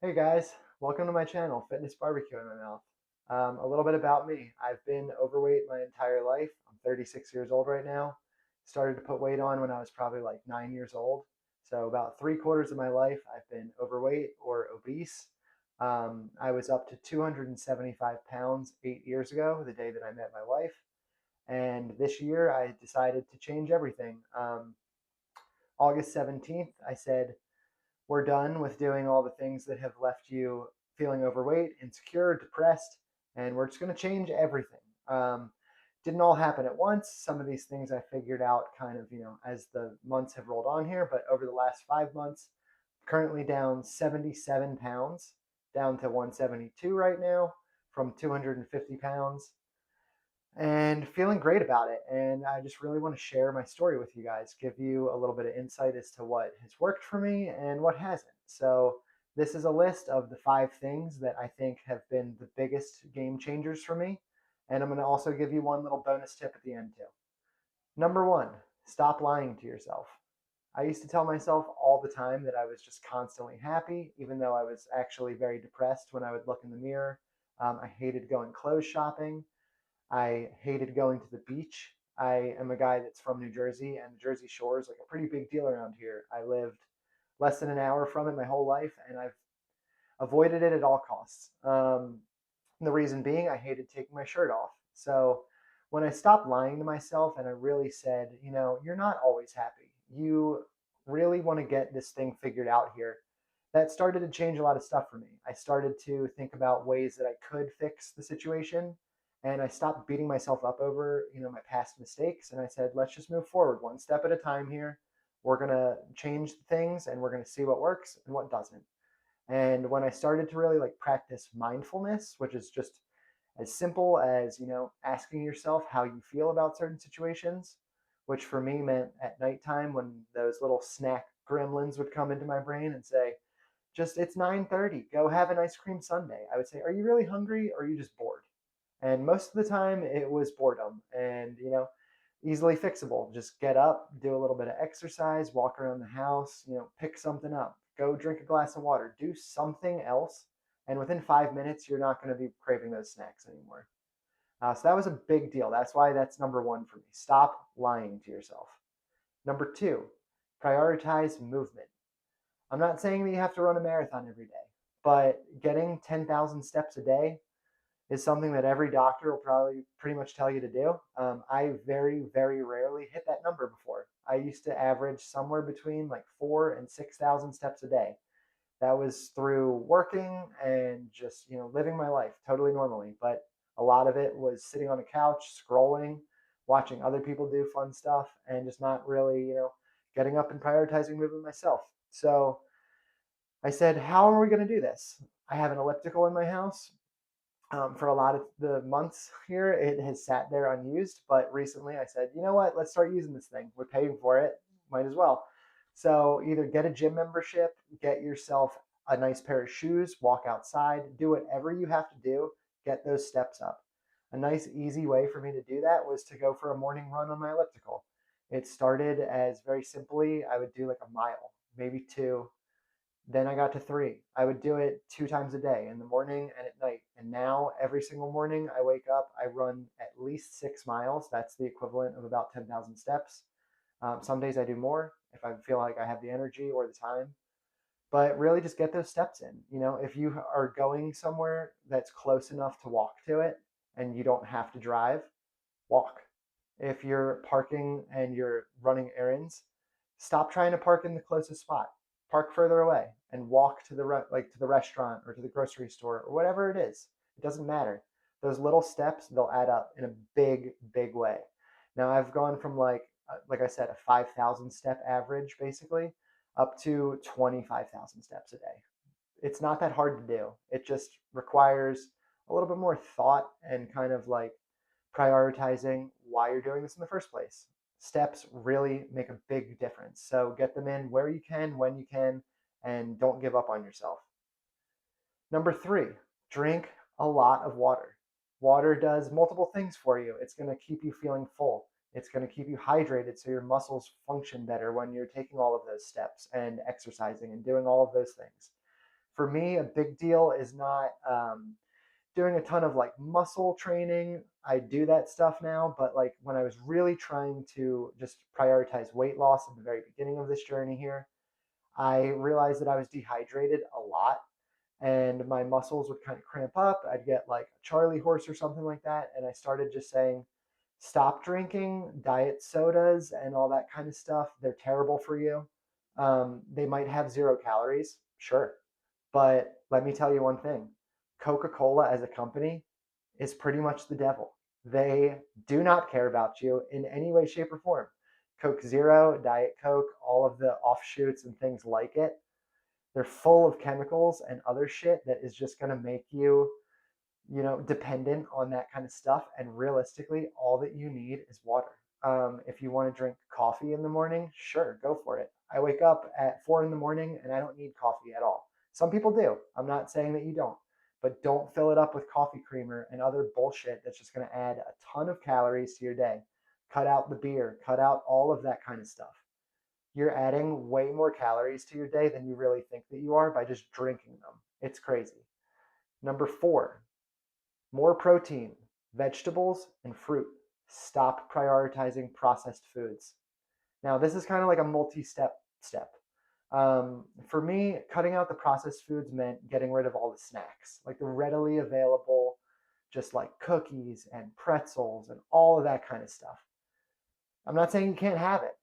Hey guys, welcome to my channel, Fitness Barbecue in my mouth. A little bit about me. I've been overweight my entire life. I'm 36 years old right now. Started to put weight on when I was probably like 9 years old. So about 3/4 of my life, I've been overweight or obese. I was up to 275 pounds 8 years ago, the day that I met my wife. And this year, I decided to change everything. August 17th, I said, we're done with doing all the things that have left you feeling overweight, insecure, depressed, and we're just going to change everything. Didn't all happen at once. Some of these things I figured out kind of, as the months have rolled on here, but over the last 5 months, currently down 77 pounds, down to 172 right now from 250 pounds and feeling great about it. And I just really want to share my story with you guys, give you a little bit of insight as to what has worked for me and what hasn't. So, this is a list of the 5 things that I think have been the biggest game changers for me. And I'm going to also give you one little bonus tip at the end, too. Number one, stop lying to yourself. I used to tell myself all the time that I was just constantly happy, even though I was actually very depressed when I would look in the mirror. I hated going clothes shopping. I hated going to the beach. I am a guy that's from New Jersey, and the Jersey Shore is like a pretty big deal around here. I lived less than an hour from it my whole life, and I've avoided it at all costs. The reason being, I hated taking my shirt off. So when I stopped lying to myself and I really said, you're not always happy. You really want to get this thing figured out here. That started to change a lot of stuff for me. I started to think about ways that I could fix the situation, and I stopped beating myself up over, my past mistakes, and I said, let's just move forward one step at a time here. We're going to change things and we're going to see what works and what doesn't. And when I started to really like practice mindfulness, which is just as simple as, asking yourself how you feel about certain situations, which for me meant at nighttime when those little snack gremlins would come into my brain and say, just it's 9:30, go have an ice cream sundae. I would say, are you really hungry or are you just bored? And most of the time it was boredom and, easily fixable. Just get up, do a little bit of exercise, walk around the house, pick something up, go drink a glass of water, do something else. And within 5 minutes, you're not going to be craving those snacks anymore. So that was a big deal. That's why that's number one for me. Stop lying to yourself. Number two, prioritize movement. I'm not saying that you have to run a marathon every day, but getting 10,000 steps a day is something that every doctor will probably pretty much tell you to do. I very, very rarely hit that number before. I used to average somewhere between like 4,000 and 6,000 steps a day. That was through working and just, living my life totally normally. But a lot of it was sitting on a couch, scrolling, watching other people do fun stuff, and just not really, getting up and prioritizing movement myself. So I said, how are we going to do this? I have an elliptical in my house. For a lot of the months here, it has sat there unused. But recently I said, you know what? Let's start using this thing. We're paying for it. Might as well. So either get a gym membership, get yourself a nice pair of shoes, walk outside, do whatever you have to do, get those steps up. A nice, easy way for me to do that was to go for a morning run on my elliptical. It started as very simply, I would do like a mile, maybe two, then I got to three. I would do it 2 times a day in the morning and at night. And now every single morning I wake up, I run at least 6 miles. That's the equivalent of about 10,000 steps. Some days I do more if I feel like I have the energy or the time. But really just get those steps in. If you are going somewhere that's close enough to walk to it and you don't have to drive, walk. If you're parking and you're running errands, stop trying to park in the closest spot. Park further away and walk to to the restaurant or to the grocery store or whatever it is. It doesn't matter. Those little steps, they'll add up in a big, big way. Now I've gone from like I said, a 5,000 step average basically up to 25,000 steps a day. It's not that hard to do. It just requires a little bit more thought and kind of like prioritizing why you're doing this in the first place. Steps really make a big difference. So get them in where you can, when you can, and don't give up on yourself. Number three, drink a lot of water. Water does multiple things for you. It's going to keep you feeling full. It's going to keep you hydrated so your muscles function better when you're taking all of those steps and exercising and doing all of those things. For me, a big deal is not doing a ton of like muscle training. I do that stuff now, but like when I was really trying to just prioritize weight loss in the very beginning of this journey here, I realized that I was dehydrated a lot and my muscles would kind of cramp up. I'd get like a Charlie horse or something like that. And I started just saying, stop drinking diet sodas and all that kind of stuff. They're terrible for you. They might have 0 calories, sure. But let me tell you one thing, Coca Cola as a company is pretty much the devil. They do not care about you in any way, shape, or form. Coke Zero, Diet Coke, all of the offshoots and things like it, they're full of chemicals and other shit that is just going to make you, dependent on that kind of stuff. And realistically, all that you need is water. If you want to drink coffee in the morning, sure, go for it. I wake up at 4 in the morning and I don't need coffee at all. Some people do. I'm not saying that you don't, but don't fill it up with coffee creamer and other bullshit that's just going to add a ton of calories to your day. Cut out the beer, cut out all of that kind of stuff. You're adding way more calories to your day than you really think that you are by just drinking them. It's crazy. Number 4, more protein, vegetables, and fruit. Stop prioritizing processed foods. Now, this is kind of like a multi-step. For me, cutting out the processed foods meant getting rid of all the snacks, like the readily available, just like cookies and pretzels and all of that kind of stuff. I'm not saying you can't have it.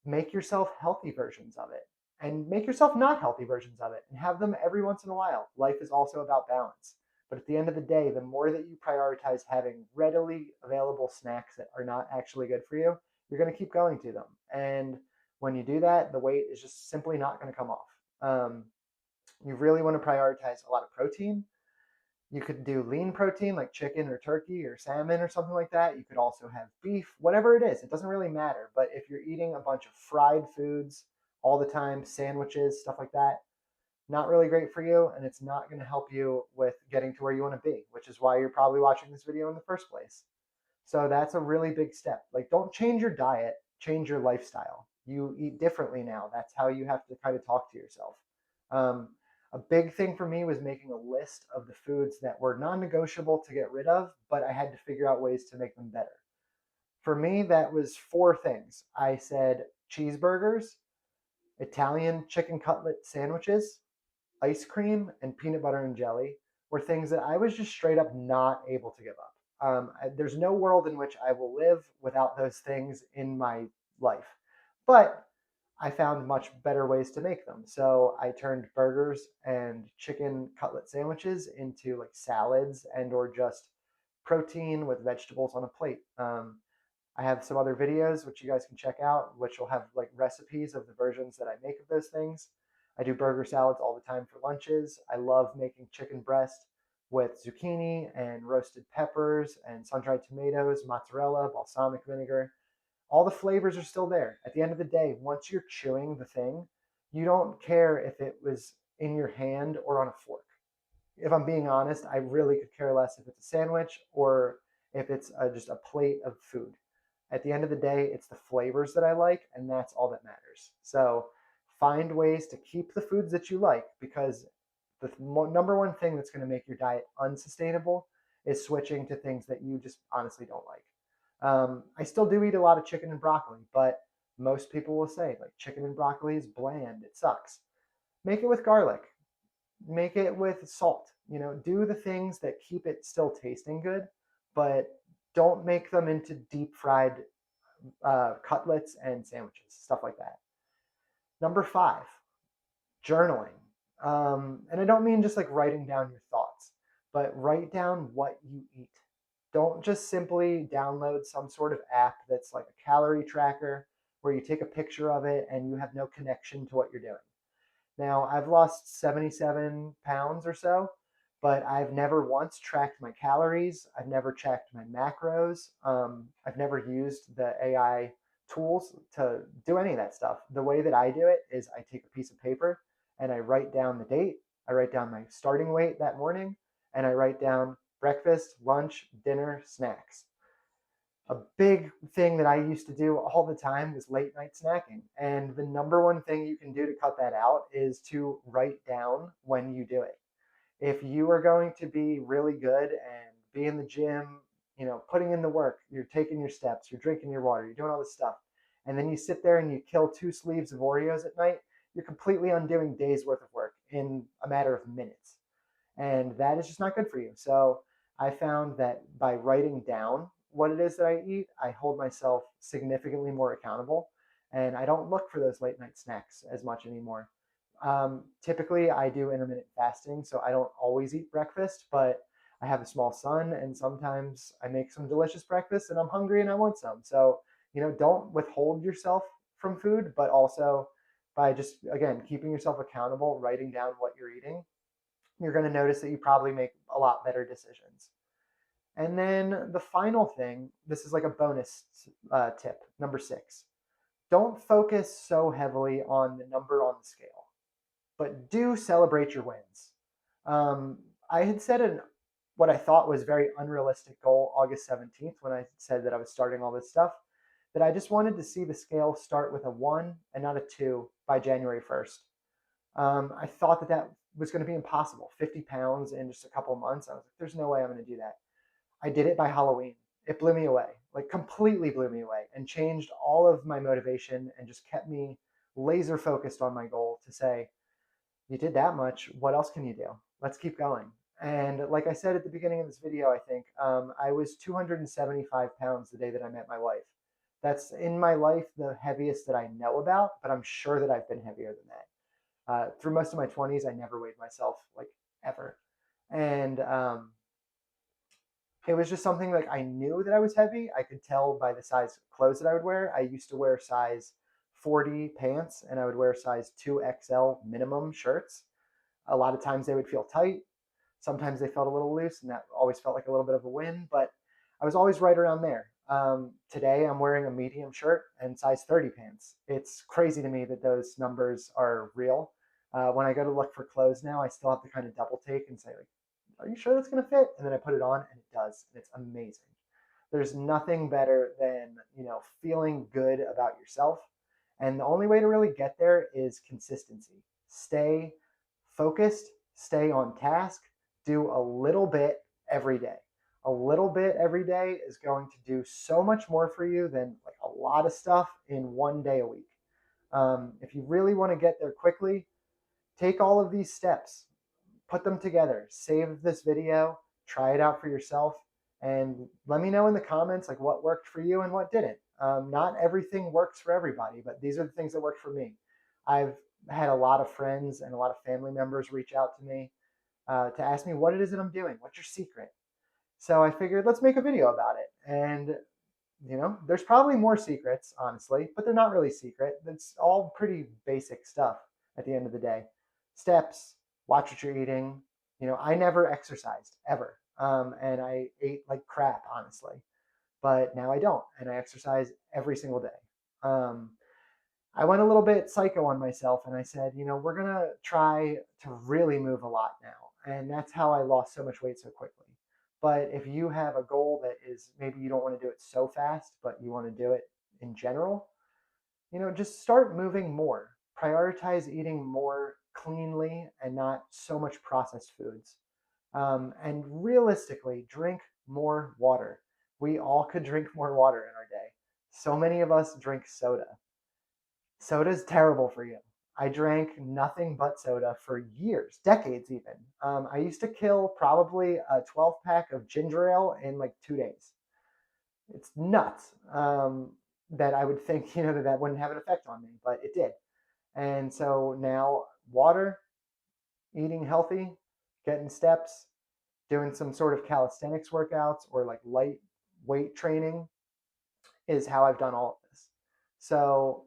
Make yourself healthy versions of it and make yourself not healthy versions of it and have them every once in a while. Life is also about balance. But at the end of the day, the more that you prioritize having readily available snacks that are not actually good for you, you're going to keep going to them. And when you do that, the weight is just simply not going to come off. You really want to prioritize a lot of protein. You could do lean protein like chicken or turkey or salmon or something like that. You could also have beef, whatever it is. It doesn't really matter. But if you're eating a bunch of fried foods all the time, sandwiches, stuff like that, not really great for you. And it's not going to help you with getting to where you want to be, which is why you're probably watching this video in the first place. So that's a really big step. Like, don't change your diet, change your lifestyle. You eat differently now. That's how you have to kind of talk to yourself. Um, a big thing for me was making a list of the foods that were non-negotiable to get rid of, but I had to figure out ways to make them better. For me, that was 4 things. I said cheeseburgers, Italian chicken cutlet sandwiches, ice cream, and peanut butter and jelly were things that I was just straight up not able to give up. There's no world in which I will live without those things in my life. But I found much better ways to make them. So I turned burgers and chicken cutlet sandwiches into like salads and or just protein with vegetables on a plate. I have some other videos which you guys can check out, which will have like recipes of the versions that I make of those things. I do burger salads all the time for lunches. I love making chicken breast with zucchini and roasted peppers and sun-dried tomatoes, mozzarella, balsamic vinegar. All the flavors are still there. At the end of the day, once you're chewing the thing, you don't care if it was in your hand or on a fork. If I'm being honest, I really could care less if it's a sandwich or if it's just a plate of food. At the end of the day, it's the flavors that I like, and that's all that matters. So find ways to keep the foods that you like, because the number one thing that's going to make your diet unsustainable is switching to things that you just honestly don't like. I still do eat a lot of chicken and broccoli, but most people will say like chicken and broccoli is bland, it sucks. Make it with garlic, make it with salt. Do the things that keep it still tasting good, but don't make them into deep fried cutlets and sandwiches, stuff like that. Number 5, journaling. And I don't mean just like writing down your thoughts, but write down what you eat. Don't just simply download some sort of app that's like a calorie tracker where you take a picture of it and you have no connection to what you're doing. Now, I've lost 77 pounds or so, but I've never once tracked my calories. I've never checked my macros. I've never used the AI tools to do any of that stuff. The way that I do it is I take a piece of paper and I write down the date. I write down my starting weight that morning, and I write down breakfast, lunch, dinner, snacks. A big thing that I used to do all the time was late night snacking. And the number one thing you can do to cut that out is to write down when you do it. If you are going to be really good and be in the gym, putting in the work, you're taking your steps, you're drinking your water, you're doing all this stuff, and then you sit there and you kill 2 sleeves of Oreos at night, you're completely undoing days worth of work in a matter of minutes. And that is just not good for you. So I found that by writing down what it is that I eat, I hold myself significantly more accountable, and I don't look for those late night snacks as much anymore. Typically, I do intermittent fasting, so I don't always eat breakfast, but I have a small son, and sometimes I make some delicious breakfast and I'm hungry and I want some. So, don't withhold yourself from food, but also by just, again, keeping yourself accountable, writing down what you're eating, you're going to notice that you probably make a lot better decisions. And then the final thing, this is like a bonus tip, number 6. Don't focus so heavily on the number on the scale, but do celebrate your wins. Um, I had set what I thought was very unrealistic goal August 17th when I said that I was starting all this stuff, that I just wanted to see the scale start with a 1 and not a 2 by January 1st. I thought that that was going to be impossible. 50 pounds in just a couple of months. I was like, there's no way I'm going to do that. I did it by Halloween. It blew me away, like completely blew me away, and changed all of my motivation and just kept me laser focused on my goal to say, you did that much. What else can you do? Let's keep going. And like I said at the beginning of this video, I think I was 275 pounds the day that I met my wife. That's in my life the heaviest that I know about, but I'm sure that I've been heavier than that. Through most of my 20s, I never weighed myself like ever. And it was just something like I knew that I was heavy. I could tell by the size clothes that I would wear. I used to wear size 40 pants and I would wear size 2XL minimum shirts. A lot of times they would feel tight. Sometimes they felt a little loose, and that always felt like a little bit of a win, but I was always right around there. Today I'm wearing a medium shirt and size 30 pants. It's crazy to me that those numbers are real. When I go to look for clothes now, I still have to kind of double take and say, like, are you sure that's going to fit? And then I put it on and it does. And it's amazing. There's nothing better than, feeling good about yourself. And the only way to really get there is consistency. Stay focused, stay on task, do a little bit every day. A little bit every day is going to do so much more for you than like a lot of stuff in one day a week. If you really want to get there quickly, take all of these steps, put them together, save this video, try it out for yourself, and let me know in the comments like what worked for you and what didn't. Not everything works for everybody, but these are the things that worked for me. I've had a lot of friends and a lot of family members reach out to me to ask me what it is that I'm doing. What's your secret? So I figured let's make a video about it. And there's probably more secrets, honestly, but they're not really secret. It's all pretty basic stuff at the end of the day. Steps, watch what you're eating. I never exercised ever. And I ate like crap, honestly. But now I don't. And I exercise every single day. Um, I went a little bit psycho on myself and I said, we're going to try to really move a lot now. And that's how I lost so much weight so quickly. But if you have a goal that is maybe you don't want to do it so fast, but you want to do it in general, just start moving more. Prioritize eating more cleanly and not so much processed foods. And realistically, drink more water. We all could drink more water in our day. So many of us drink soda. Soda's terrible for you. I drank nothing but soda for years, decades even. I used to kill probably a 12 pack of ginger ale in like 2 days. It's nuts that I would think, that wouldn't have an effect on me, but it did. And so now water, eating healthy, getting steps, doing some sort of calisthenics workouts or like light weight training is how I've done all of this. So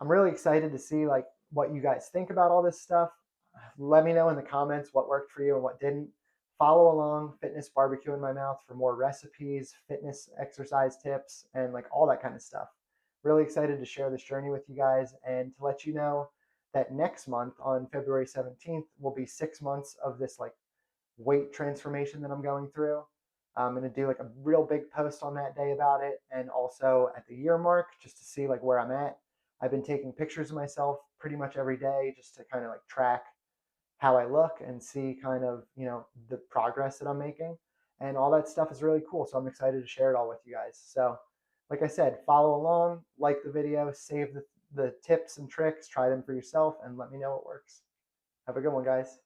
I'm really excited to see like what you guys think about all this stuff. Let me know in the comments what worked for you and what didn't. Follow along Fitness Barbecue in My Mouth for more recipes, fitness exercise tips, and like all that kind of stuff. Really excited to share this journey with you guys and to let you know that next month on February 17th will be 6 months of this like weight transformation that I'm going through. I'm going to do like a real big post on that day about it, and also at the year mark just to see like where I'm at. I've been taking pictures of myself pretty much every day just to kind of like track how I look and see kind of, the progress that I'm making. And all that stuff is really cool. So I'm excited to share it all with you guys. So, like I said, follow along, like the video, save the tips and tricks, try them for yourself, and let me know what works. Have a good one, guys.